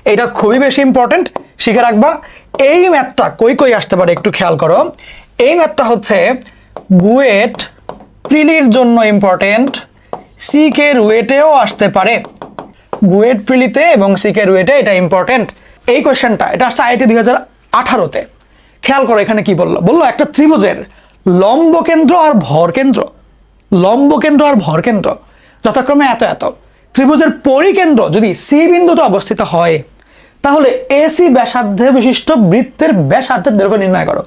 এটা খুবই বেশি ইম্পর্টেন্ট, শিখে রাখবা। এই ম্যাথটা কই কই আসতে পারে একটু খেয়াল করো। এই ম্যাথটা হচ্ছে বুয়েট প্রিলির জন্য ইম্পর্টেন্ট, সিকে রুয়েটেও আসতে পারে। বুয়েট প্রিলিতে এবং সিকে রুয়েটে এটা ইম্পর্টেন্ট। এই কোয়েশ্চেনটা এটা আসছে আইআইটি 2018-তে। খেয়াল করো এখানে কি বললো, বললো একটা ত্রিভুজের লম্ব কেন্দ্র আর ভর কেন্দ্র, লম্ব কেন্দ্র আর ভর কেন্দ্র যথাক্রমে এত এত। ত্রিভুজের পরিকেন্দ্র যদি সি বিন্দুতে অবস্থিত হয়, তাহলে এসি ব্যাসার্ধ বিশিষ্ট বৃত্তের ব্যাসার্ধের দৈর্ঘ্য নির্ণয় করো।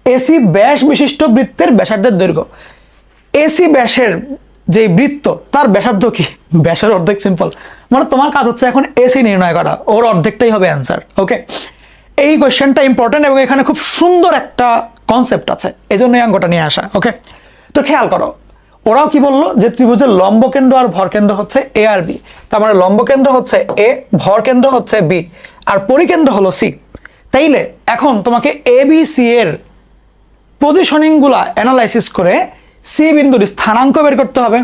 এসি ব্যাস বিশিষ্ট বৃত্তের ব্যাসার্ধের দৈর্ঘ্য, এসি ব্যাসের যে বৃত্ত তার ব্যাসার্ধ কি, ব্যাসের অর্ধেক। সিম্পল, মানে তোমার কাজ হচ্ছে এখন এসি নির্ণয় করা, ওর অর্ধেকটাই হবে অ্যান্সার। ওকে, এই কোয়েশ্চেনটা ইম্পর্টেন্ট এবং এখানে খুব সুন্দর একটা কনসেপ্ট আছে, এই জন্য এই অঙ্কটা নিয়ে আসা। ওকে, তো খেয়াল করো ওরাও কি বললো যে ত্রিভুজের লম্ব কেন্দ্র আর ভর কেন্দ্র হচ্ছে এ আর বি। তার মানে লম্ব কেন্দ্র হচ্ছে এ, ভর কেন্দ্র হচ্ছে বি, আর পরিকেন্দ্র হলো সি। তাইলে এখন তোমাকে এ বি সি এর পজিশনিং গুলা অ্যানালাইসিস করে সি বিন্দুর স্থানাঙ্ক বের করতে হবে।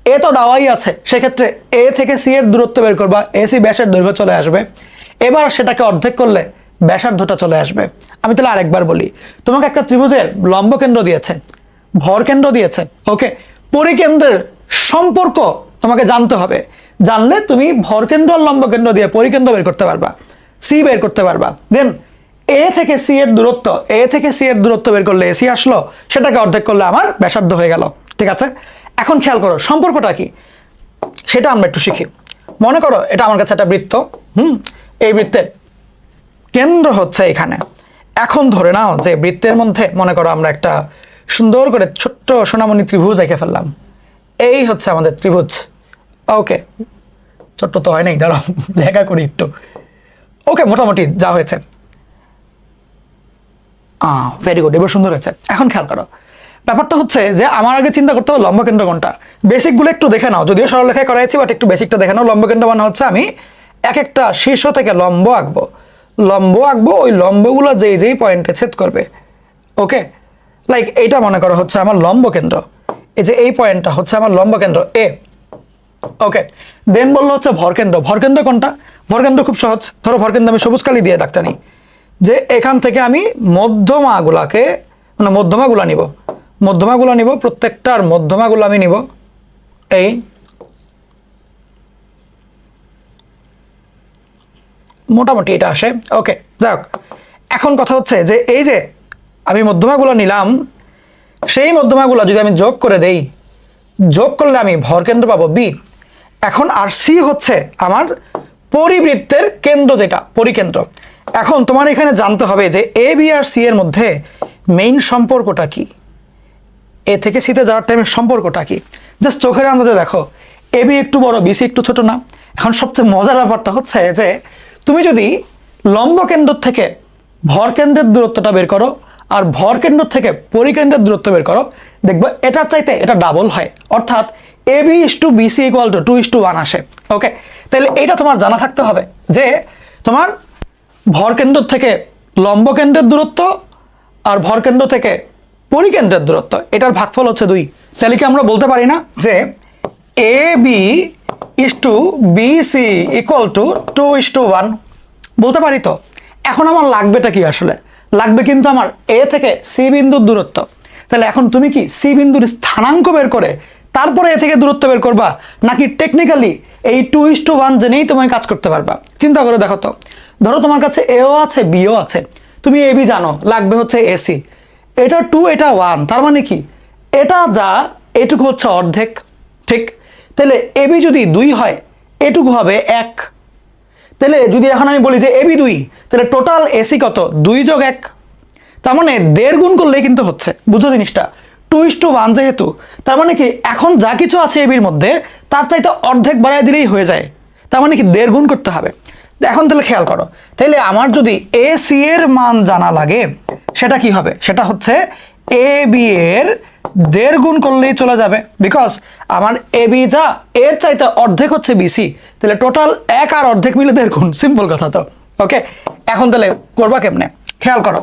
এ তো দেওয়াই আছে, সেক্ষেত্রে এ থেকে সি এর দূরত্ব বের করবা, এসি ব্যাসের দৈর্ঘ্য চলে আসবে। এবার সেটাকে অর্ধেক করলে ব্যাসার্ধটা চলে আসবে। আমি তাহলে আরেকবার বলি, তোমাকে একটা ত্রিভুজের লম্ব কেন্দ্র দিয়েছে, ভর কেন্দ্র দিয়েছে, ওকে, পরিকেন্দ্রের সম্পর্ক তোমাকে জানতে হবে। জানলে তুমি ভর কেন্দ্র আর লম্ব কেন্দ্র দিয়ে পরিকেন্দ্র বের করতে পারবা, সি বের করতে পারবা। দেন এ থেকে সি এর দূরত্ব, এ থেকে সি এর দূরত্ব বের করলে এসি আসলো, সেটাকে অর্ধেক করলে আমার ব্যাসার্ধ হয়ে গেল। ঠিক আছে, এখন খেয়াল করো সম্পর্কটা কি সেটা আমরা একটু শিখি। মনে করো এটা আমার কাছে একটা বৃত্ত, এই বৃত্তের কেন্দ্র হচ্ছে এখানে। এখন ধরে নাও যে বৃত্তের মধ্যে মনে করো আমরা একটা সুন্দর করে ছোট্ট সোনামণি ত্রিভুজ এঁকে ফেললাম। এই হচ্ছে আমাদের ত্রিভুজ। ওকে, ছোট্ট তো হয় নাই, দাঁড়াও জায়গা করি একটু। ওকে, মোটামুটি যা হয়েছে, ভেরি গুড, এবার সুন্দর হয়েছে। এখন খেয়াল করো ব্যাপারটা হচ্ছে যে আমার আগে চিন্তা করতে হবে লম্বকেন্দ্র কোনটা। বেসিকগুলো একটু দেখে নাও, যদিও সরলরেখায় করাইছি, বাট একটু বেসিকটা দেখে নাও। লম্বকেন্দ্র মানে হচ্ছে আমি এক একটা শীর্ষ থেকে লম্ব আঁকবো, ওই লম্বগুলো যেই যেই পয়েন্টে ছেদ করবে। ওকে, লাইক এইটা মনে করো হচ্ছে আমার লম্ব কেন্দ্র, এই যে এই পয়েন্টটা হচ্ছে আমার লম্ব কেন্দ্র এ। ওকে, দেন বললো হচ্ছে ভরকেন্দ্র। ভরকেন্দ্র কোনটা? ভরকেন্দ্র খুব সহজ, ধরো ভরকেন্দ্র আমি সবুজ কালি দিয়ে দাগটা নিই, যে এখান থেকে আমি মধ্যমাগুলাকে মানে মধ্যমাগুলা নিব, প্রত্যেকটার মধ্যমাগুলো আমি নিব এই মোটামুটি এটা আসে। ওকে, যাক, এখন কথা হচ্ছে যে এই যে আমি মধ্যমাগুলো নিলাম, সেই মধ্যমাগুলো যদি আমি যোগ করে দেই, যোগ করলে আমি ভরকেন্দ্র পাবো বি। এখন আর সি হচ্ছে আমার পরিবৃত্তের কেন্দ্র, যেটা পরিকেন্দ্র। এখন তোমার এখানে জানতে হবে যে এ বি আর সি এর মধ্যে মেইন সম্পর্কটা কি, এ থেকে সিতে যাওয়ার টাইমের সম্পর্কটা কি। জাস্ট চোখের আন্দাজে দেখো, এ বি একটু বড়, বিসি একটু ছোট না? এখন সবচেয়ে মজার ব্যাপারটা হচ্ছে যে তুমি যদি লম্ব কেন্দ্র থেকে ভর কেন্দ্রের দূরত্বটা বের করো আর ভর কেন্দ্র থেকে পরিকেন্দ্রের দূরত্ব বের করো, দেখবে এটার চাইতে এটা ডাবল হয়, অর্থাৎ A B is to BC equal to 2:1 আসে। ওকে, তাহলে এইটা তোমার জানা থাকতে হবে যে তোমার ভর কেন্দ্র থেকে লম্ব কেন্দ্রের দূরত্ব আর ভর কেন্দ্র থেকে পরিকেন্দ্রের দূরত্ব, এটার ভাগফল হচ্ছে 2। তাহলে কি আমরা বলতে পারি না যে A B is to BC equal to 2:1? বলতে পারি তো। এখন আমার লাগবেটা কি আসলে? লাগবে কিন্তু আমার এ থেকে সি বিন্দুর দূরত্ব। তাহলে এখন তুমি কি সি বিন্দুর স্থানাঙ্ক বের করে তারপরে এ থেকে দূরত্ব বের করবা, নাকি টেকনিক্যালি এই 2:1 জেনেই তুমি কাজ করতে পারবা? চিন্তা করে দেখো তো, ধরো তোমার কাছে এও আছে বিও আছে, তুমি এ বি জানো, লাগবে হচ্ছে এসি, এটা 2 এটা 1, তার মানে কি এটা যা এটুকু হচ্ছে অর্ধেক। ঠিক, তাহলে এ বি যদি 2 হয় এটুকু হবে 1। তাহলে যদি এখন আমি বলি যে এ বি 2, তাহলে টোটাল এসি কত? 2 যোগ 1, তার মানে 1.5 গুণ করলেই কিন্তু হচ্ছে। বুঝো জিনিসটা, 2:1 যেহেতু, তার মানে কি এখন যা কিছু আছে এ বির মধ্যে তার চাইতে অর্ধেক বাড়ায় দিলেই হয়ে যায়, তার মানে কি 1.5 গুণ করতে হবে। এখন তাহলে খেয়াল করো, তাহলে আমার যদি এ সি এর মান জানা লাগে, সেটা কি হবে? সেটা হচ্ছে এ বি এর 1.5 গুণ করলেই চলে যাবে, বিকজ আমার এ বি যা এর চাইতে অর্ধেক হচ্ছে বিসি, তাহলে টোটাল 1 আর অর্ধেক মিলে 1.5 গুণ। সিম্পল কথা তো। ওকে, এখন তাহলে করবা কেমনে? খেয়াল করো,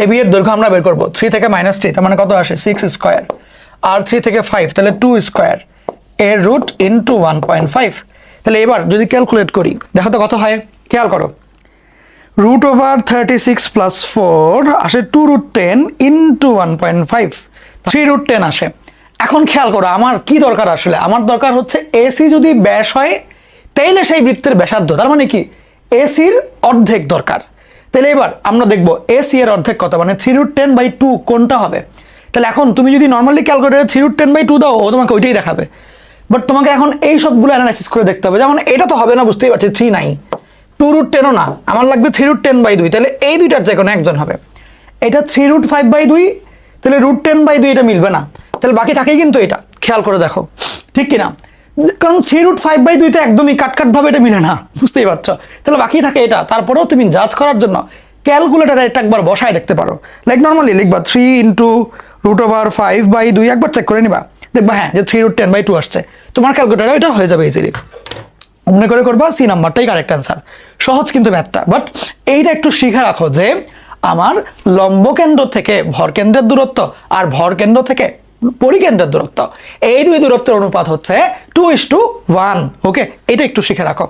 এ বি এর দৈর্ঘ্য আমরা বের করবো 3 থেকে -3, তার মানে কত আসে? 6 স্কোয়ার, আর 3 থেকে 5 তাহলে 2 স্কোয়ার, এর রুট ইন্টু 1.5। তাহলে এবার যদি ক্যালকুলেট করি দেখো তো কত হয়, খেয়াল করো। √36 + 4 আসে 2√10 × 1.5, 3√10 আসে। এখন খেয়াল করো আমার কি দরকার, আসলে আমার দরকার হচ্ছে এসি যদি ব্যাস হয় তাইলে সেই বৃত্তের ব্যাসার্ধ, তার মানে কি এসির অর্ধেক দরকার। তাহলে এবার আমরা দেখবো এসি এর অর্ধেক কত, মানে 3√10/2 কোনটা হবে। তাহলে এখন তুমি যদি নর্মালি ক্যালকুলেটরে 3√10/2 দাও, ও তোমাকে ওইটাই দেখাবে, বাট তোমাকে এখন এই সবগুলো অ্যানালাইসিস করে দেখতে হবে। যেমন এটা তো হবে না, বুঝতেই পারছি 3 নাই, 2√10ও না, আমার লাগবে 3√10/2, তাহলে এই দুইটার যে কোনো একজন হবে। এটা 3√5/2, তাহলে √10/2 এটা মিলবে না, তাহলে বাকি থাকেই কিন্তু এটা, খেয়াল করে দেখো ঠিক কিনা, কারণ 3√5/2 তো একদমই কাটকাট ভাবে এটা মিলে না, বুঝতেই পারছো। তাহলে বাকি থাকে এটা, তারপরেও তুমি জাজ করার জন্য ক্যালকুলেটারে এটা একবার বসায় দেখতে পারো। লাইক নর্মালি লিখবা 3 × √5/2, একবার চেক করে নিবা, দেখবা হ্যাঁ যে 3√10/2 আসছে, তোমার ক্যালকুলেটারে এটা হয়ে যাবে ইজিলি। মনে করে করবা সি নাম্বারটাই কারেক্ট অ্যান্সার। সহজ কিন্তু ম্যাথটা, বাট এইটা একটু শিখে রাখো যে আমার লম্ব কেন্দ্র থেকে ভর কেন্দ্রের দূরত্ব আর ভর কেন্দ্র থেকে পরিকেন্দ্রের দূরত্ব, এই দুই দূরত্বের অনুপাত হচ্ছে 2:1। ওকে, এটা একটু শিখে রাখো।